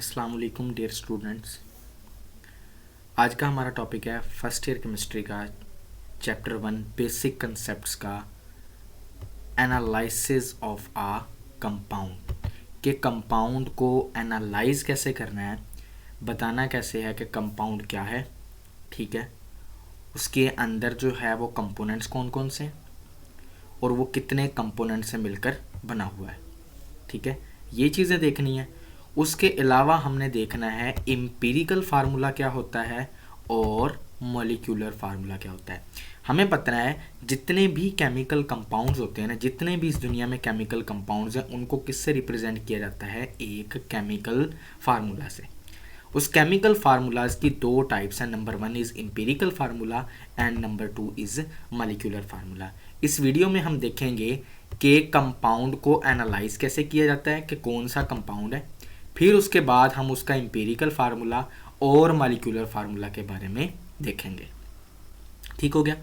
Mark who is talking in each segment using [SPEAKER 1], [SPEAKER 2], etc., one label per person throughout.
[SPEAKER 1] अस्सलाम वालेकुम dear students. आज का हमारा टॉपिक है फर्स्ट ईयर केमिस्ट्री का चैप्टर 1 बेसिक कंसेप्ट्स का एनालिसिस ऑफ आ कंपाउंड। कि कंपाउंड को एनालाइज कैसे करना है, बताना कैसे है कि कंपाउंड क्या है, ठीक है, उसके अंदर जो है वो कंपोनेंट्स कौन कौन से और वो कितने कंपोनेंट से मिलकर बना हुआ है, ठीक है, ये चीज़ें देखनी है। उसके अलावा हमने देखना है एम्पिरिकल फार्मूला क्या होता है और मॉलिक्यूलर फार्मूला क्या होता है। हमें पता है जितने भी केमिकल कंपाउंड्स होते हैं ना, जितने भी इस दुनिया में केमिकल कंपाउंड्स हैं, उनको किससे रिप्रेजेंट किया जाता है, एक केमिकल फार्मूला से। उस केमिकल फार्मूलाज की दो टाइप्स हैं, number 1 is empirical formula and number 2 is molecular formula. इस वीडियो में हम देखेंगे कि कंपाउंड को एनालाइज कैसे किया जाता है कि कौन सा कंपाउंड है, फिर उसके बाद हम उसका एम्पिरिकल फार्मूला और मॉलिक्यूलर फार्मूला के बारे में देखेंगे। ठीक हो गया।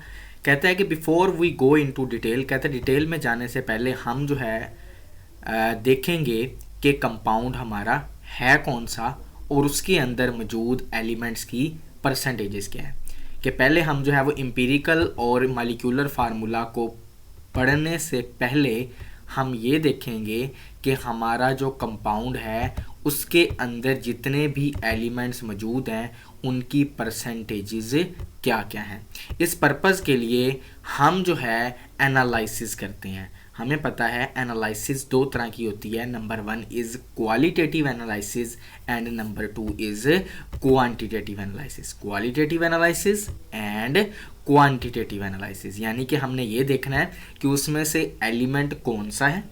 [SPEAKER 1] कहता है कि before we go into detail, कहते हैं डिटेल में जाने से पहले हम जो है देखेंगे कि कंपाउंड हमारा है कौन सा और उसके अंदर मौजूद एलिमेंट्स की परसेंटेजेस क्या है। कि पहले हम जो है वो एम्पिरिकल और मॉलिक्यूलर फार्मूला को पढ़ने से पहले हम ये देखेंगे कि हमारा जो कंपाउंड है उसके अंदर जितने भी एलिमेंट्स मौजूद हैं उनकी परसेंटेजेस क्या क्या हैं। इस पर्पज़ के लिए हम जो है एनालिसिस करते हैं। हमें पता है एनालिसिस दो तरह की होती है, number 1 is qualitative analysis and number 2 is quantitative analysis. Qualitative analysis and quantitative analysis यानी कि हमने ये देखना है कि उसमें से एलिमेंट कौन सा है,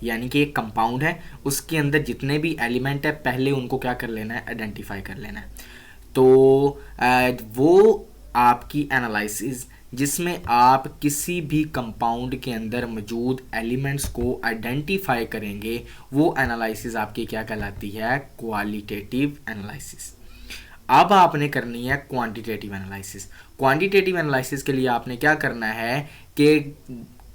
[SPEAKER 1] यानी कि एक कंपाउंड है उसके अंदर जितने भी एलिमेंट है पहले उनको क्या कर लेना है, आइडेंटिफाई कर लेना है। तो वो आपकी एनालिसिस जिसमें आप किसी भी कंपाउंड के अंदर मौजूद एलिमेंट्स को आइडेंटिफाई करेंगे, वो एनालिसिस आपकी क्या कहलाती है, क्वालिटेटिव एनालिसिस। अब आपने करनी है क्वांटिटेटिव एनालिसिस। क्वांटिटेटिव एनालिसिस के लिए आपने क्या करना है कि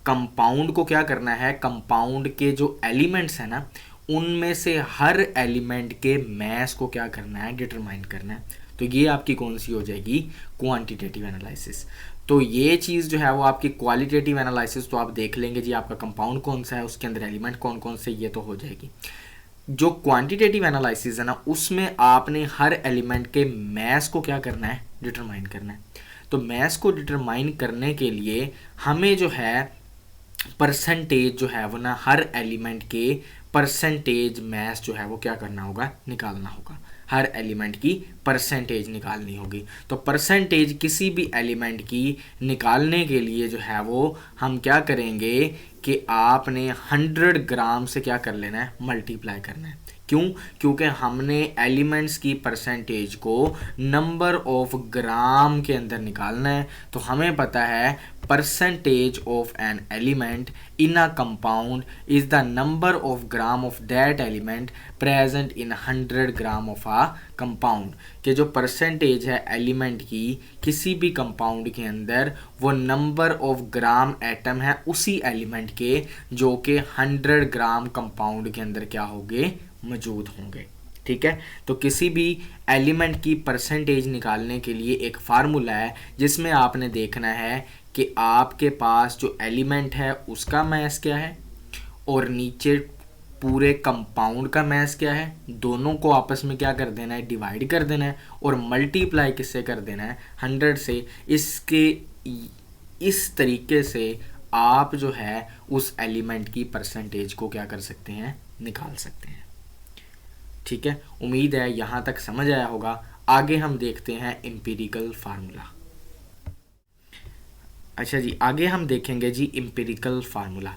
[SPEAKER 1] कंपाउंड को क्या करना है, कंपाउंड के जो एलिमेंट्स हैं ना उनमें से हर एलिमेंट के मास को क्या करना है, डिटरमाइन करना है। तो ये आपकी कौन सी हो जाएगी, क्वांटिटेटिव एनालिसिस। तो ये चीज़ जो है वो आपकी क्वालिटेटिव एनालिसिस, तो आप देख लेंगे जी आपका कंपाउंड कौन सा है, उसके अंदर एलिमेंट कौन कौन से, ये तो हो जाएगी। जो क्वांटिटेटिव एनालिसिस है ना उसमें आपने हर एलिमेंट के मास को क्या करना है, डिटरमाइन करना है। तो मास को डिटरमाइन करने के लिए हमें जो है परसेंटेज जो है वो ना हर एलिमेंट के परसेंटेज मास जो है वो क्या करना होगा, निकालना होगा। हर एलिमेंट की परसेंटेज निकालनी होगी। तो परसेंटेज किसी भी एलिमेंट की निकालने के लिए जो है वो हम क्या करेंगे कि आपने 100 ग्राम से क्या कर लेना है, मल्टीप्लाई करना है। क्यों? क्योंकि हमने एलिमेंट्स की परसेंटेज को नंबर ऑफ ग्राम के अंदर निकालना है। तो हमें पता है percentage of an element in a compound is the number of gram of that element present in 100 gram of a compound। कि जो परसेंटेज है एलिमेंट की किसी भी कंपाउंड के अंदर वो नंबर ऑफ ग्राम एटम है उसी एलिमेंट के जो कि 100 ग्राम कंपाउंड के अंदर क्या होंगे, मौजूद होंगे। ठीक है। तो किसी भी एलिमेंट की परसेंटेज निकालने के लिए एक फार्मूला है जिसमें आपने देखना है कि आपके पास जो एलिमेंट है उसका मास क्या है और नीचे पूरे कंपाउंड का मास क्या है, दोनों को आपस में क्या कर देना है, डिवाइड कर देना है और मल्टीप्लाई किससे कर देना है, 100 से। इसके इस तरीके से आप जो है उस एलिमेंट की परसेंटेज को क्या कर सकते हैं, निकाल सकते हैं। ठीक है, उम्मीद है यहाँ तक समझ आया होगा। आगे हम देखते हैं एम्पिरिकल फार्मूला। अच्छा जी, आगे हम देखेंगे जी एम्पिरिकल फार्मूला।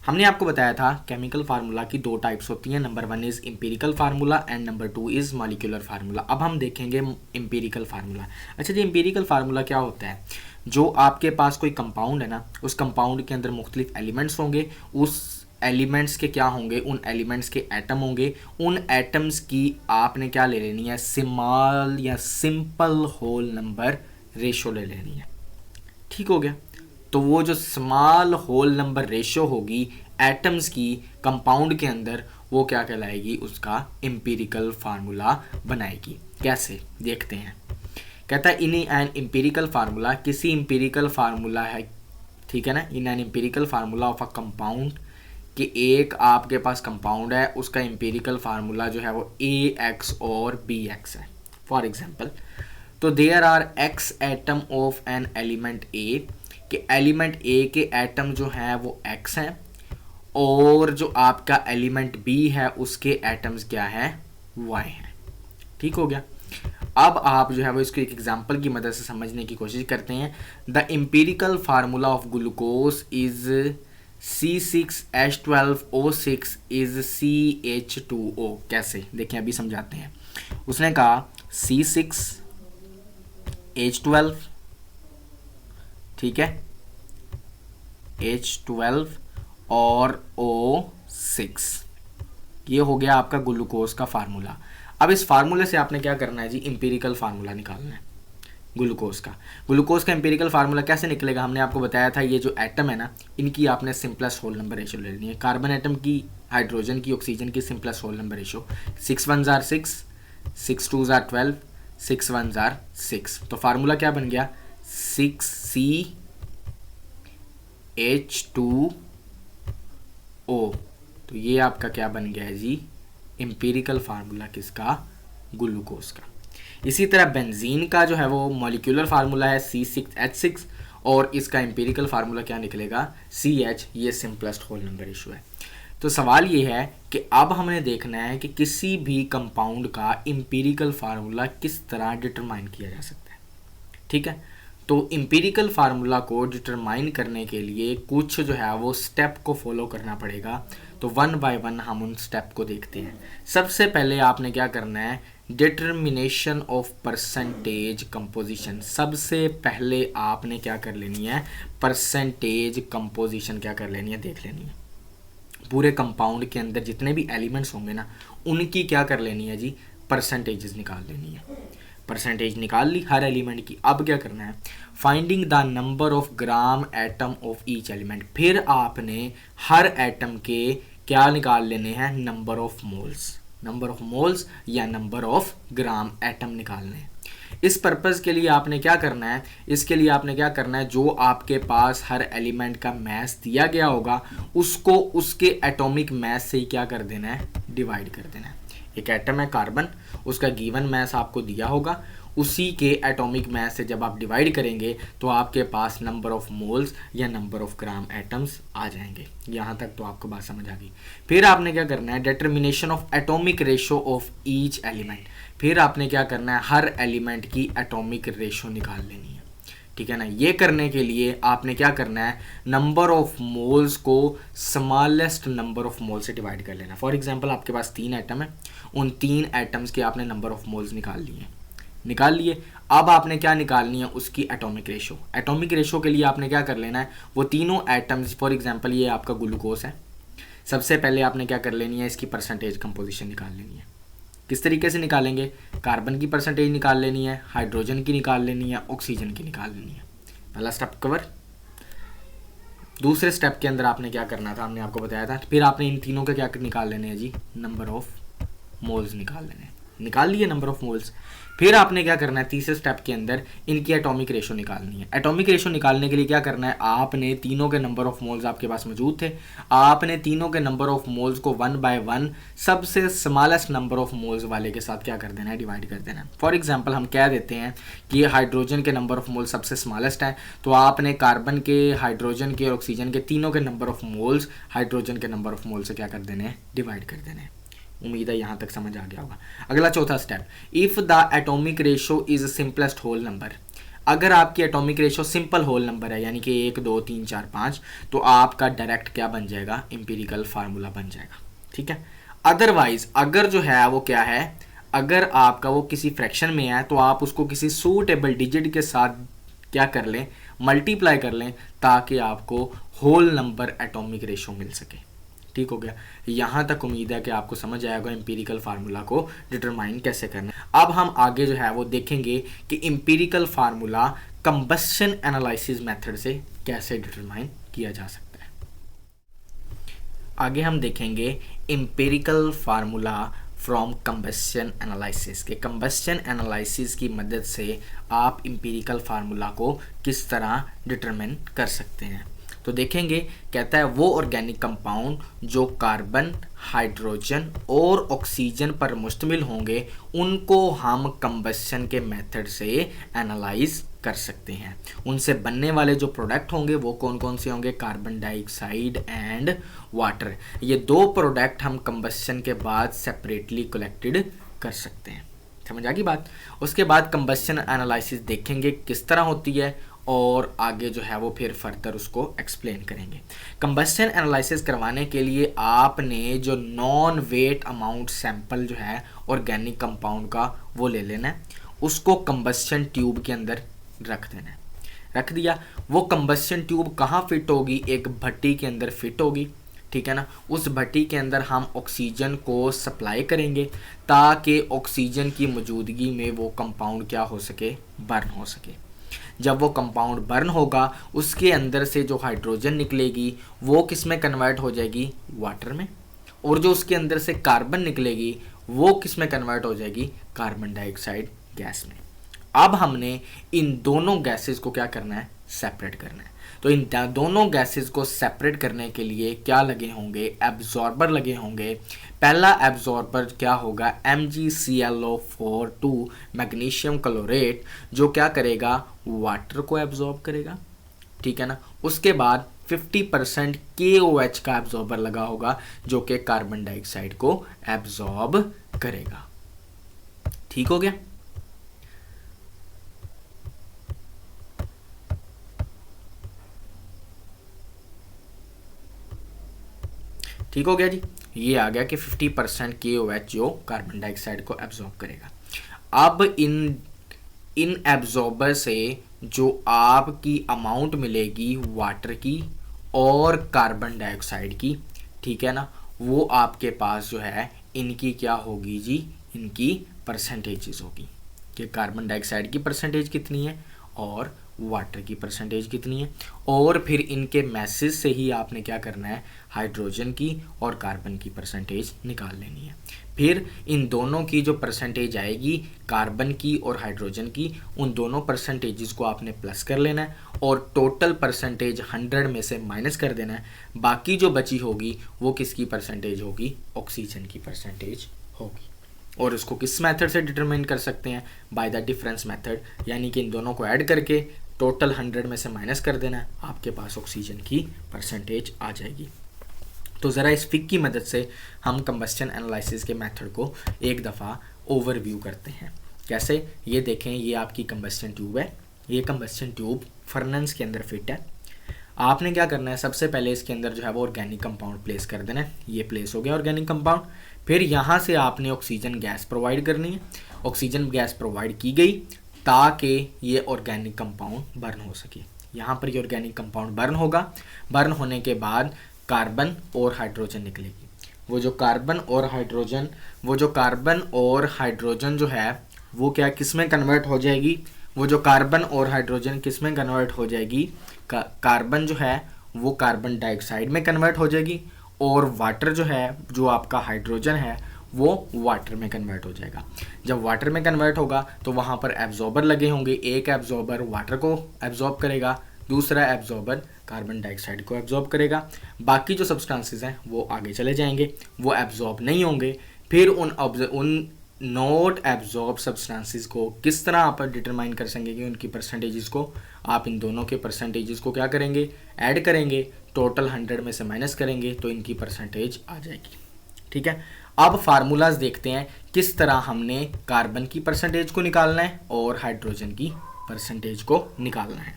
[SPEAKER 1] हमने आपको बताया था केमिकल फार्मूला की दो टाइप्स होती हैं, number 1 is empirical formula and number 2 is molecular formula. अब हम देखेंगे एम्पिरिकल फार्मूला। अच्छा जी, एम्पिरिकल फार्मूला क्या होता है, जो आपके पास कोई कंपाउंड है ना, उस कंपाउंड के अंदर मुख्तलिफ एलिमेंट्स होंगे, उस एलिमेंट्स के क्या होंगे, उन एलिमेंट्स के एटम होंगे, उन एटम्स की आपने क्या ले लेनी है, स्मॉल या सिंपल होल नंबर रेशो ले लेनी है। ठीक हो गया। तो वो जो स्मॉल होल नंबर रेशो होगी एटम्स की कंपाउंड के अंदर, वो क्या कहलाएगी, उसका एम्पिरिकल फार्मूला बनाएगी। कैसे देखते हैं। कहता है इन एन एम्पिरिकल फार्मूला, किसी एम्पिरिकल फार्मूला है, ठीक है ना, in an empirical formula of a compound, कि एक आपके पास कंपाउंड है, उसका एम्पिरिकल फार्मूला जो है वो ए एक्स और बी एक्स है। फॉर एग्जाम्पल, तो there are X atom of an element A, कि एलिमेंट ए के एटम जो हैं वो एक्स हैं, और जो आपका एलिमेंट बी है उसके एटम्स क्या है, वाई हैं। ठीक हो गया। अब आप जो है वो इसको एक एग्जांपल की मदद से समझने की कोशिश करते हैं। The empirical formula of glucose is C6H12O6 is CH2O। कैसे देखें, अभी समझाते हैं। उसने कहा C6H12, ठीक है, H12 और O6, ये हो गया आपका ग्लूकोज का फार्मूला। अब इस फार्मूले से आपने क्या करना है जी, एम्पिरिकल फार्मूला निकालना है ग्लूकोज का। ग्लूकोज का एम्पिरिकल फार्मूला कैसे निकलेगा, हमने आपको बताया था, ये जो एटम है ना, इनकी आपने सिंपलेस्ट होल नंबर रेशो ले लेनी है। कार्बन एटम की, हाइड्रोजन की, ऑक्सीजन की सिंपलेस्ट होल नंबर रेशो 6 1 जार 6, 6 2 जार 12, 6 1 जार 6। तो फार्मूला क्या बन गया, 6CH2O। तो ये आपका क्या बन गया है जी, एम्पिरिकल फार्मूला किसका, ग्लूकोज का। इसी तरह बेंजीन का जो है वो मॉलिक्यूलर फार्मूला है C6H6, और इसका एम्पिरिकल फार्मूला क्या निकलेगा, CH। ये सिंपलेस्ट होल नंबर रेशियो है। तो सवाल ये है कि अब हमें देखना है कि किसी भी कंपाउंड का एम्पिरिकल फार्मूला किस तरह डिटरमाइन किया जा सकता है। ठीक है, तो एम्पिरिकल फार्मूला को डिटरमाइन करने के लिए कुछ जो है वो स्टेप को फॉलो करना पड़ेगा। तो वन बाय वन हम उन स्टेप को देखते हैं। सबसे पहले आपने क्या करना है, डिटर्मिनेशन ऑफ परसेंटेज कंपोजिशन। सबसे पहले आपने क्या कर लेनी है, परसेंटेज कंपोजिशन क्या कर लेनी है, देख लेनी है। पूरे कंपाउंड के अंदर जितने भी एलिमेंट्स होंगे ना, उनकी क्या कर लेनी है जी, परसेंटेजेस निकाल लेनी है। परसेंटेज निकाल ली हर एलिमेंट की। अब क्या करना है, finding the number of gram atom of each element. फिर आपने हर एटम के क्या निकाल लेने हैं, number of moles. Number of moles या नंबर ऑफ ग्राम एटम निकालने हैं। इस पर्पज़ के लिए आपने क्या करना है, इसके लिए आपने क्या करना है, जो आपके पास हर एलिमेंट का मैस दिया गया होगा उसको उसके एटॉमिक मैस से ही क्या कर देना है, डिवाइड कर देना है। एक एटम है कार्बन, उसका गिवन मैस आपको दिया होगा, उसी के एटॉमिक मैस से जब आप डिवाइड करेंगे तो आपके पास नंबर ऑफ मोल्स या नंबर ऑफ ग्राम एटम्स आ जाएंगे। यहाँ तक तो आपको बात समझ आ गई। फिर आपने क्या करना है, determination of atomic ratio of each element. फिर आपने क्या करना है, हर एलिमेंट की एटॉमिक रेशो निकाल लेनी है। ठीक है ना। ये करने के लिए आपने क्या करना है, नंबर ऑफ मोल्स को स्मॉलेस्ट नंबर ऑफ मोल से डिवाइड कर लेना। फॉर एग्जांपल आपके पास 3 एटम है, उन 3 एटम्स के आपने नंबर ऑफ मोल्स निकाल लिए। अब आपने क्या निकालनी है, उसकी एटॉमिक रेशो। एटॉमिक रेशो के लिए आपने क्या कर लेना है, वो तीनों एटम्स, फॉर एग्जांपल ये आपका ग्लूकोज है, सबसे पहले आपने क्या कर लेनी है, इसकी परसेंटेज कंपोजिशन निकाल लेनी है। किस तरीके से निकालेंगे, कार्बन की परसेंटेज निकाल लेनी है, हाइड्रोजन की निकाल लेनी है, ऑक्सीजन की निकाल लेनी है। पहला स्टेप कवर। दूसरे स्टेप के अंदर आपने क्या करना था, हमने आपको बताया था, फिर आपने इन तीनों के क्या निकाल लेने हैं जी, नंबर ऑफ मोल्स निकाल लेने हैं। निकाल लिए नंबर ऑफ मोल्स। फिर आपने क्या करना है, तीसरे स्टेप के अंदर इनकी एटॉमिक रेशो निकालनी है। एटॉमिक रेशो निकालने के लिए क्या करना है, आपने तीनों के नंबर ऑफ मोल्स आपके पास मौजूद थे, आपने तीनों के नंबर ऑफ मोल्स को 1 बाय 1 सबसे स्मॉलेस्ट नंबर ऑफ मोल्स वाले के साथ क्या कर देना है, डिवाइड कर देना है। फॉर एग्जाम्पल हम कह देते हैं कि हाइड्रोजन के नंबर ऑफ मोल्स सबसे स्मॉलेस्ट है, तो आपने कार्बन के, हाइड्रोजन के और ऑक्सीजन के तीनों के नंबर ऑफ मोल्स हाइड्रोजन के नंबर ऑफ मोल से क्या कर देने हैं, डिवाइड कर देने हैं। उम्मीद है यहाँ तक समझ आ गया होगा। अगला चौथा step, if the atomic ratio is simplest whole number. अगर आपकी atomic ratio simple whole number है, यानी कि 1 2 3 4 5, तो आपका डायरेक्ट क्या बन जाएगा, एम्पिरिकल फार्मूला बन जाएगा। ठीक है। अदरवाइज अगर जो है वो क्या है, अगर आपका वो किसी फ्रैक्शन में है, तो आप उसको किसी सूटेबल डिजिट के साथ क्या कर लें, मल्टीप्लाई कर लें, ताकि आपको होल नंबर एटॉमिक रेशो मिल सके। ठीक हो गया। यहाँ तक उम्मीद है कि आपको समझ आएगा एम्पिरिकल फार्मूला को डिटरमाइन कैसे करना है। अब हम आगे जो है वो देखेंगे कि empirical formula combustion analysis method से कैसे डिटरमाइन किया जा सकता है। आगे हम देखेंगे empirical formula from combustion analysis के कंबस्शन एनालिसिस की मदद से आप एम्पिरिकल फार्मूला को किस तरह डिटरमिन कर सकते हैं। तो देखेंगे, कहता है वो ऑर्गेनिक कंपाउंड जो कार्बन, हाइड्रोजन और ऑक्सीजन पर मुश्तमिल होंगे उनको हम कंबस्शन के मेथड से एनालाइज कर सकते हैं। उनसे बनने वाले जो प्रोडक्ट होंगे वो कौन कौन से होंगे, कार्बन डाइऑक्साइड एंड वाटर। ये दो प्रोडक्ट हम कंबस्शन के बाद सेपरेटली कलेक्टेड कर सकते हैं। समझ आ गई बात। उसके बाद कंबस्शन एनालिसिस देखेंगे किस तरह होती है और आगे जो है वो फिर फर्दर उसको एक्सप्लेन करेंगे। कंबस्शन एनालिसिस करवाने के लिए आपने जो नॉन वेट अमाउंट सैंपल जो है ऑर्गेनिक कंपाउंड का वो ले लेना है, उसको कंबस्शन ट्यूब के अंदर रख देना है। रख दिया, वो कंबस्शन ट्यूब कहाँ फिट होगी, एक भट्टी के अंदर फिट होगी, ठीक है ना। उस भट्टी के अंदर हम ऑक्सीजन को सप्लाई करेंगे ताकि ऑक्सीजन की मौजूदगी में वो कंपाउंड क्या हो सके, बर्न हो सके। जब वो कंपाउंड बर्न होगा उसके अंदर से जो हाइड्रोजन निकलेगी वो किस में कन्वर्ट हो जाएगी, वाटर में, और जो उसके अंदर से कार्बन निकलेगी वो किस में कन्वर्ट हो जाएगी, कार्बन डाइऑक्साइड गैस में। अब हमने इन दोनों गैसेस को क्या करना है, सेपरेट करना है। तो इन दोनों गैसेस को सेपरेट करने के लिए क्या लगे होंगे, एब्जॉर्बर लगे होंगे। पहला एब्जॉर्बर क्या होगा, MgClO4 मैग्नीशियम क्लोरेट, जो क्या करेगा, वाटर को एब्जॉर्ब करेगा, ठीक है ना। उसके बाद 50% KOH का एब्जॉर्बर लगा होगा जो कि कार्बन डाइऑक्साइड को एब्जॉर्ब करेगा। ठीक हो गया। ठीक हो गया जी। ये आ गया कि 50% KOH जो कार्बन डाइऑक्साइड को एब्जॉर्ब करेगा। अब इन एब्जॉर्बर से जो आपकी अमाउंट मिलेगी वाटर की और कार्बन डाइऑक्साइड की, ठीक है ना, वो आपके पास जो है इनकी क्या होगी जी, इनकी परसेंटेजेस होगी कि कार्बन डाइऑक्साइड की परसेंटेज कितनी है और वाटर की परसेंटेज कितनी है। और फिर इनके मैसेज से ही आपने क्या करना है, हाइड्रोजन की और कार्बन की परसेंटेज निकाल लेनी है। फिर इन दोनों की जो परसेंटेज आएगी कार्बन की और हाइड्रोजन की, उन दोनों परसेंटेजेस को आपने प्लस कर लेना है और टोटल परसेंटेज 100 में से माइनस कर देना है। बाकी जो बची होगी वो किसकी परसेंटेज होगी, ऑक्सीजन की परसेंटेज होगी। और इसको किस मेथड से डिटरमाइन कर सकते हैं, बाय द डिफरेंस मेथड, यानी कि इन दोनों को ऐड करके टोटल 100 में से माइनस कर देना है, आपके पास ऑक्सीजन की परसेंटेज आ जाएगी। तो ज़रा इस फिग की मदद से हम कंबस्शन एनालिसिस के मेथड को एक दफ़ा ओवरव्यू करते हैं। कैसे, ये देखें, ये आपकी कंबस्शन ट्यूब है। ये कंबस्शन ट्यूब फर्नेस के अंदर फिट है। आपने क्या करना है, सबसे पहले इसके अंदर जो है वो ऑर्गेनिक कंपाउंड प्लेस कर देना है। ये प्लेस हो गया ऑर्गेनिक कंपाउंड। फिर यहाँ से आपने ऑक्सीजन गैस प्रोवाइड करनी है। ऑक्सीजन गैस प्रोवाइड की गई ताकि ये ऑर्गेनिक कंपाउंड बर्न हो सके। यहाँ पर ये ऑर्गेनिक कंपाउंड बर्न होगा। बर्न होने के बाद कार्बन और हाइड्रोजन निकलेगी। वो जो कार्बन और हाइड्रोजन जो है वो क्या किस में कन्वर्ट हो जाएगी, वो जो कार्बन और हाइड्रोजन किस में कन्वर्ट हो जाएगी, कार्बन जो है वो कार्बन डाइऑक्साइड में कन्वर्ट हो जाएगी और वाटर जो है, जो आपका हाइड्रोजन है, वो वाटर में कन्वर्ट हो जाएगा। जब वाटर में कन्वर्ट होगा तो वहाँ पर एब्जॉर्बर लगे होंगे। एक एब्जॉर्बर वाटर को एब्जॉर्ब करेगा, दूसरा एब्जॉर्बर कार्बन डाइऑक्साइड को एब्जॉर्ब करेगा। बाकी जो सब्सटेंसेस हैं वो आगे चले जाएंगे, वो एब्जॉर्ब नहीं होंगे। फिर उन नॉट एब्जॉर्ब सब्सटेंसेस को किस तरह आप डिटरमाइन कर सकेंगे कि उनकी परसेंटेजेस को, आप इन दोनों के परसेंटेजेस को क्या करेंगे, ऐड करेंगे, टोटल 100 में से माइनस करेंगे तो इनकी परसेंटेज आ जाएगी। ठीक है। अब फार्मूलाज देखते हैं किस तरह हमने कार्बन की परसेंटेज को निकालना है और हाइड्रोजन की परसेंटेज को निकालना है।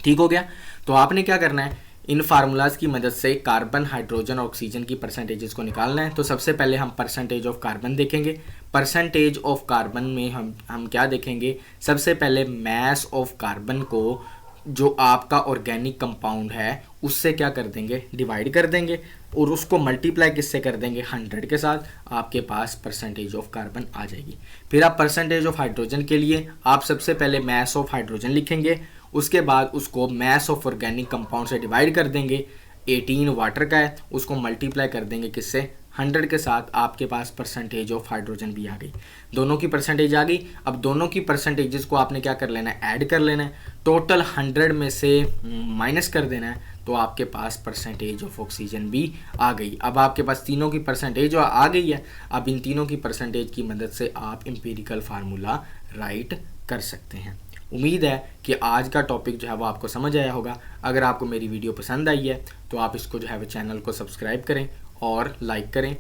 [SPEAKER 1] ठीक हो गया। तो आपने क्या करना है, इन फार्मूलाज की मदद से कार्बन, हाइड्रोजन और ऑक्सीजन की परसेंटेजेस को निकालना है। तो सबसे पहले हम परसेंटेज ऑफ कार्बन देखेंगे। परसेंटेज ऑफ कार्बन में हम क्या देखेंगे, सबसे पहले मैस ऑफ कार्बन को जो आपका ऑर्गेनिक कंपाउंड है उससे क्या कर देंगे, डिवाइड कर देंगे और उसको मल्टीप्लाई किससे कर देंगे, 100 के साथ। आपके पास परसेंटेज ऑफ कार्बन आ जाएगी। फिर आप परसेंटेज ऑफ हाइड्रोजन के लिए आप सबसे पहले मैस ऑफ हाइड्रोजन लिखेंगे, उसके बाद उसको मैस ऑफ ऑर्गेनिक कंपाउंड से डिवाइड कर देंगे। 18 वाटर का है, उसको मल्टीप्लाई कर देंगे किससे, 100 के साथ, आपके पास परसेंटेज ऑफ हाइड्रोजन भी आ गई। दोनों की परसेंटेज आ गई। अब दोनों की परसेंटेजेस को आपने क्या कर लेना है, ऐड कर लेना है, टोटल 100 में से माइनस कर देना है, तो आपके पास परसेंटेज ऑफ ऑक्सीजन भी आ गई। अब आपके पास तीनों की परसेंटेज आ गई है। अब इन तीनों की परसेंटेज की मदद से आप एम्पिरिकल फार्मूला राइट कर सकते हैं। उम्मीद है कि आज का टॉपिक जो है वो आपको समझ आया होगा। अगर आपको मेरी वीडियो पसंद आई है तो आप इसको जो है वो चैनल को सब्सक्राइब करें और लाइक करें।